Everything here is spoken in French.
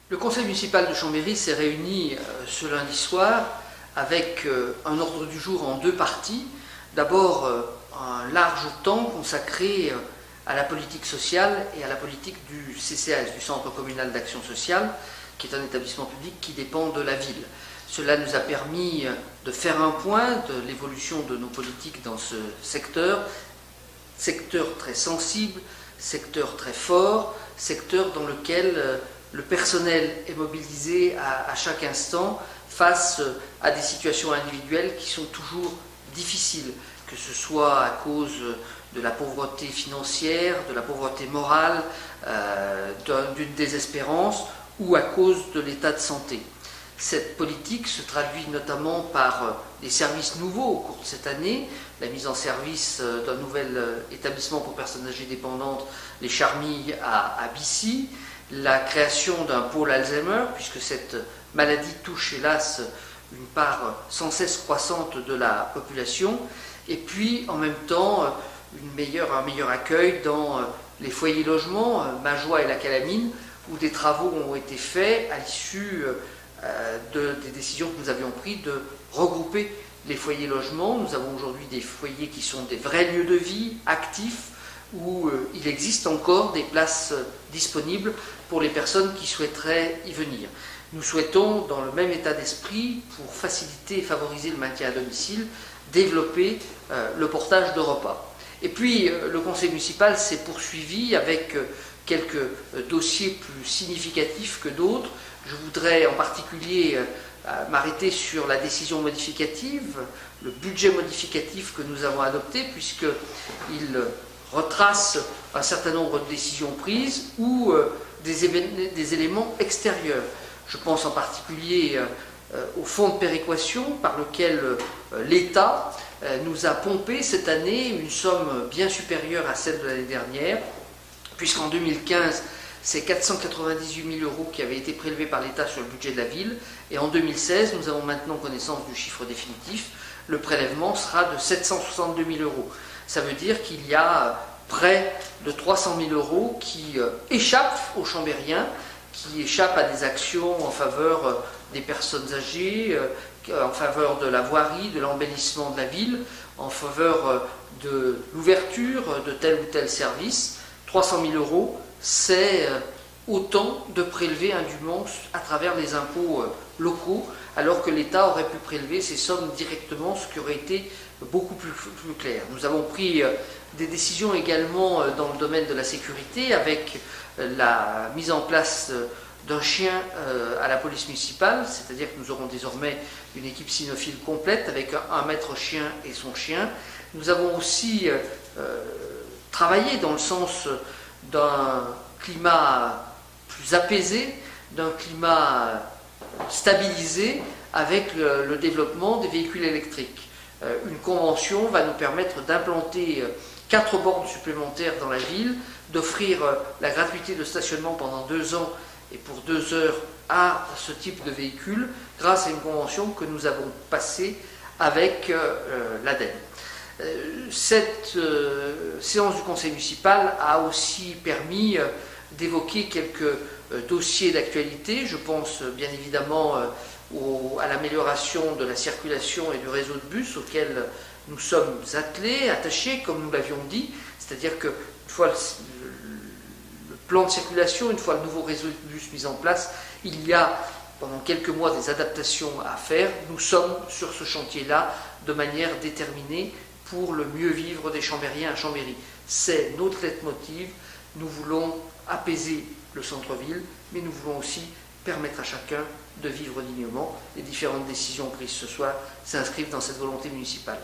Le conseil municipal de Chambéry s'est réuni ce lundi soir avec un ordre du jour en deux parties. D'abord, un large temps consacré à la politique sociale et à la politique du CCAS, du Centre communal d'action sociale, qui est un établissement public qui dépend de la ville. Cela nous a permis de faire un point de l'évolution de nos politiques dans ce secteur très sensible, secteur très fort, secteur dans lequel le personnel est mobilisé à chaque instant face à des situations individuelles qui sont toujours difficiles, que ce soit à cause de la pauvreté financière, de la pauvreté morale, d'une désespérance ou à cause de l'état de santé. Cette politique se traduit notamment par des services nouveaux au cours de cette année, la mise en service d'un nouvel établissement pour personnes âgées dépendantes, les Charmilles à Bissy, la création d'un pôle Alzheimer, puisque cette maladie touche hélas une part sans cesse croissante de la population, et puis en même temps un meilleur accueil dans les foyers logements, Majoie et la Calamine, où des travaux ont été faits à l'issue des décisions que nous avions prises de regrouper les foyers logements. Nous avons aujourd'hui des foyers qui sont des vrais lieux de vie, actifs, où il existe encore des places disponibles pour les personnes qui souhaiteraient y venir. Nous souhaitons, dans le même état d'esprit, pour faciliter et favoriser le maintien à domicile, développer le portage de repas. Et puis, le conseil municipal s'est poursuivi avec quelques dossiers plus significatifs que d'autres. Je voudrais en particulier m'arrêter sur la décision modificative, le budget modificatif que nous avons adopté, puisqu'il retrace un certain nombre de décisions prises ou des éléments extérieurs. Je pense en particulier au fonds de péréquation par lequel l'État nous a pompé cette année une somme bien supérieure à celle de l'année dernière, puisqu'en 2015, c'est 498 000 € qui avaient été prélevés par l'État sur le budget de la ville, et en 2016, nous avons maintenant connaissance du chiffre définitif, le prélèvement sera de 762 000 €. Ça veut dire qu'il y a près de 300 000 € qui échappent aux Chambériens, qui échappent à des actions en faveur des personnes âgées, en faveur de la voirie, de l'embellissement de la ville, en faveur de l'ouverture de tel ou tel service. 300 000 €, c'est autant de prélevés indûment à travers les impôts locaux, alors que l'État aurait pu prélever ces sommes directement, ce qui aurait été beaucoup plus clair. Nous avons pris des décisions également dans le domaine de la sécurité, avec la mise en place d'un chien à la police municipale, c'est-à-dire que nous aurons désormais une équipe cynophile complète avec un maître chien et son chien. Nous avons aussi travaillé dans le sens d'un climat plus apaisé, d'un climat stabilisé avec le développement des véhicules électriques. Une convention va nous permettre d'implanter 4 bornes supplémentaires dans la ville, d'offrir la gratuité de stationnement pendant 2 ans et pour 2 heures à ce type de véhicule, grâce à une convention que nous avons passée avec l'ADEME. Cette séance du conseil municipal a aussi permis d'évoquer quelques dossiers d'actualité. Je pense bien évidemment à l'amélioration de la circulation et du réseau de bus auquel nous sommes attelés, attachés, comme nous l'avions dit, c'est-à-dire qu'une fois le plan de circulation, une fois le nouveau réseau de bus mis en place, il y a pendant quelques mois des adaptations à faire. Nous sommes sur ce chantier-là de manière déterminée pour le mieux vivre des Chambériens à Chambéry. C'est notre leitmotiv. Nous voulons apaiser le centre-ville, mais nous voulons aussi permettre à chacun de vivre dignement. Les différentes décisions prises ce soir s'inscrivent dans cette volonté municipale.